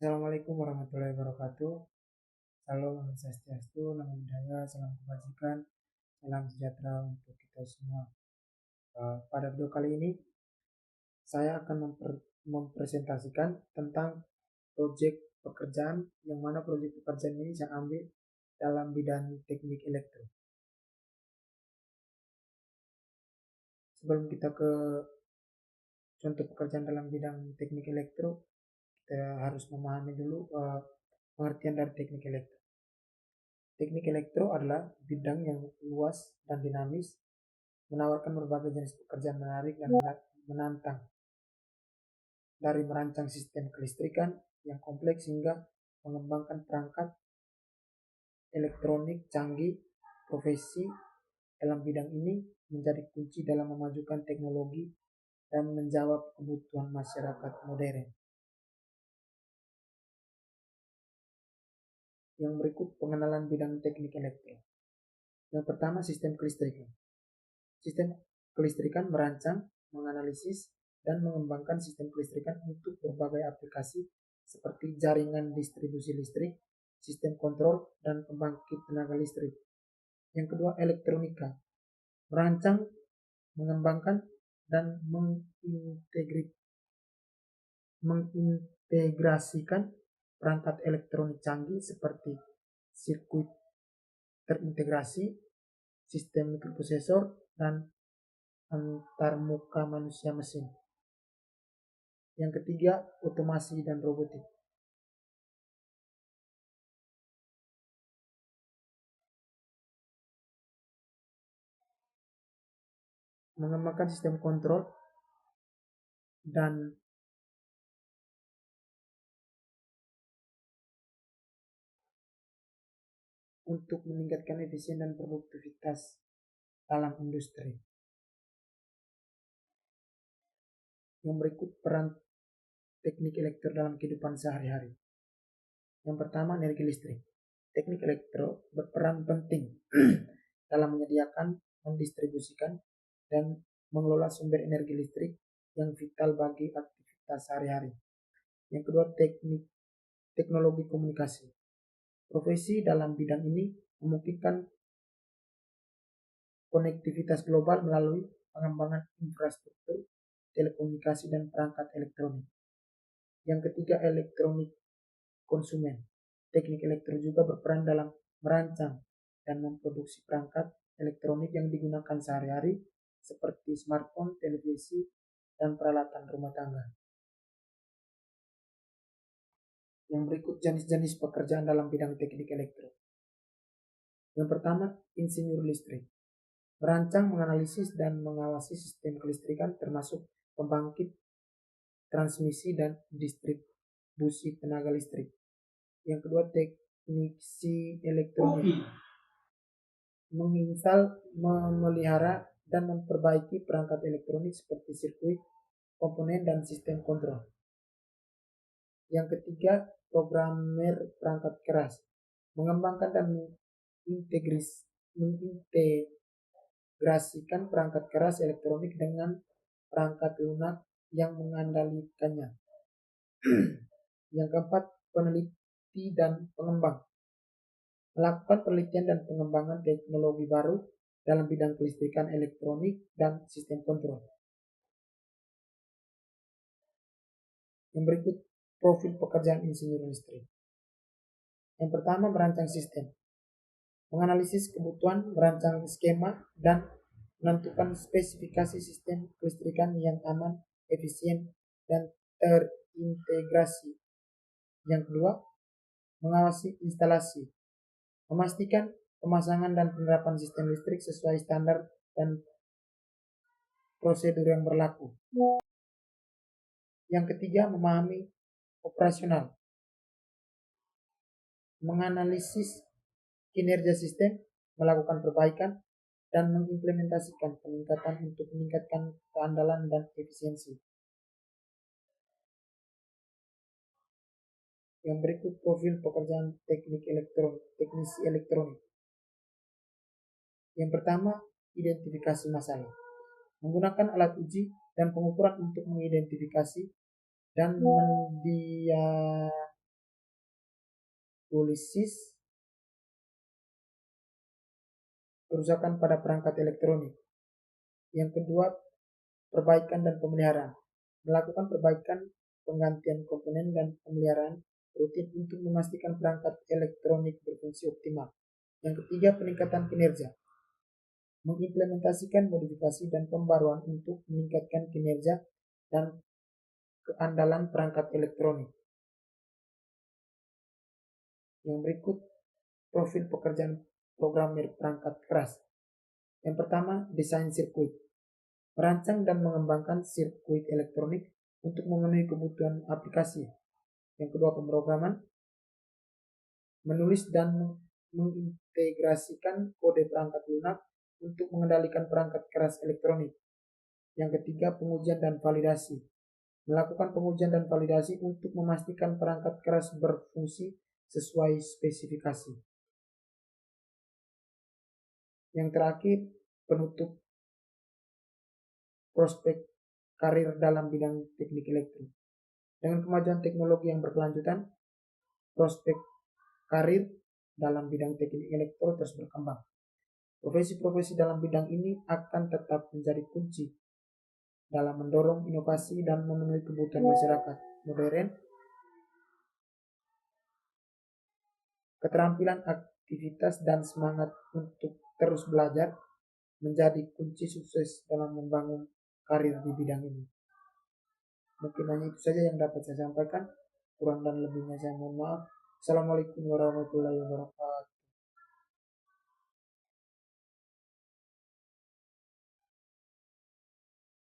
Assalamualaikum warahmatullahi wabarakatuh. Salam Swastiastu, Namo Buddhaya, salam kebajikan, salam sejahtera untuk kita semua. Pada video kali ini saya akan mempresentasikan tentang proyek pekerjaan yang mana proyek pekerjaan ini saya ambil dalam bidang teknik elektro. Sebelum kita ke contoh pekerjaan dalam bidang teknik elektro, kita harus memahami dulu pengertian dari teknik elektro. Teknik elektro adalah bidang yang luas dan dinamis, menawarkan berbagai jenis pekerjaan menarik dan menantang, dari merancang sistem kelistrikan yang kompleks hingga mengembangkan perangkat elektronik canggih. Profesi dalam bidang ini menjadi kunci dalam memajukan teknologi dan menjawab kebutuhan masyarakat modern. Yang berikut pengenalan bidang teknik elektro. Yang pertama, sistem kelistrikan. Sistem kelistrikan merancang, menganalisis, dan mengembangkan sistem kelistrikan untuk berbagai aplikasi seperti jaringan distribusi listrik, sistem kontrol, dan pembangkit tenaga listrik. Yang kedua, elektronika. Merancang, mengembangkan, dan mengintegrasikan perangkat elektronik canggih seperti sirkuit terintegrasi, sistem mikroprosesor, dan antarmuka manusia mesin. Yang ketiga, otomasi dan robotik. Mengembangkan sistem kontrol dan untuk meningkatkan efisien dan produktivitas dalam industri. Yang berikut peran teknik elektro dalam kehidupan sehari-hari. Yang pertama, energi listrik. Teknik elektro berperan penting dalam menyediakan, mendistribusikan, dan mengelola sumber energi listrik yang vital bagi aktivitas sehari-hari. Yang kedua, teknologi komunikasi. Profesi dalam bidang ini memungkinkan konektivitas global melalui pengembangan infrastruktur telekomunikasi dan perangkat elektronik. Yang ketiga, elektronik konsumen. Teknik elektro juga berperan dalam merancang dan memproduksi perangkat elektronik yang digunakan sehari-hari seperti smartphone, televisi, dan peralatan rumah tangga. Yang berikut jenis-jenis pekerjaan dalam bidang teknik elektro. Yang pertama, insinyur listrik. Merancang, menganalisis, dan mengawasi sistem kelistrikan termasuk pembangkit, transmisi, dan distribusi tenaga listrik. Yang kedua, teknisi elektronik. Menginstal, memelihara, dan memperbaiki perangkat elektronik seperti sirkuit, komponen, dan sistem kontrol. Yang ketiga, programmer perangkat keras. Mengembangkan dan mengintegrasikan perangkat keras elektronik dengan perangkat lunak yang mengandalkannya. Yang keempat, peneliti dan pengembang. Melakukan penelitian dan pengembangan teknologi baru dalam bidang kelistrikan, elektronik, dan sistem kontrol. Yang berikut profil pekerjaan insinyur listrik. Yang pertama, merancang sistem. Menganalisis kebutuhan, merancang skema, dan menentukan spesifikasi sistem kelistrikan yang aman, efisien, dan terintegrasi. Yang kedua, mengawasi instalasi. Memastikan pemasangan dan penerapan sistem listrik sesuai standar dan prosedur yang berlaku. Yang ketiga, memahami operasional. Menganalisis kinerja sistem, melakukan perbaikan, dan mengimplementasikan peningkatan untuk meningkatkan keandalan dan efisiensi. Yang berikut profil pekerjaan teknisi elektronik. Yang pertama, identifikasi masalah. Menggunakan alat uji dan pengukuran untuk mengidentifikasi dan policies, kerusakan pada perangkat elektronik. Yang kedua, perbaikan dan pemeliharaan. Melakukan perbaikan, penggantian komponen dan pemeliharaan rutin untuk memastikan perangkat elektronik berfungsi optimal. Yang ketiga, peningkatan kinerja. Mengimplementasikan modifikasi dan pembaruan untuk meningkatkan kinerja dan keandalan perangkat elektronik. Yang berikut, profil pekerjaan programmer perangkat keras. Yang pertama, desain sirkuit. Merancang dan mengembangkan sirkuit elektronik untuk memenuhi kebutuhan aplikasi. Yang kedua, pemrograman. Menulis dan mengintegrasikan kode perangkat lunak untuk mengendalikan perangkat keras elektronik. Yang ketiga, pengujian dan validasi. Melakukan pengujian dan validasi untuk memastikan perangkat keras berfungsi sesuai spesifikasi. Yang terakhir, penutup prospek karir dalam bidang teknik elektro. Dengan kemajuan teknologi yang berkelanjutan, prospek karir dalam bidang teknik elektro terus berkembang. Profesi-profesi dalam bidang ini akan tetap menjadi kunci dalam mendorong inovasi dan memenuhi kebutuhan masyarakat modern. Keterampilan, aktivitas, dan semangat untuk terus belajar menjadi kunci sukses dalam membangun karir di bidang ini. Mungkin hanya itu saja yang dapat saya sampaikan. Kurang dan lebihnya saya mohon maaf. Assalamualaikum warahmatullahi wabarakatuh.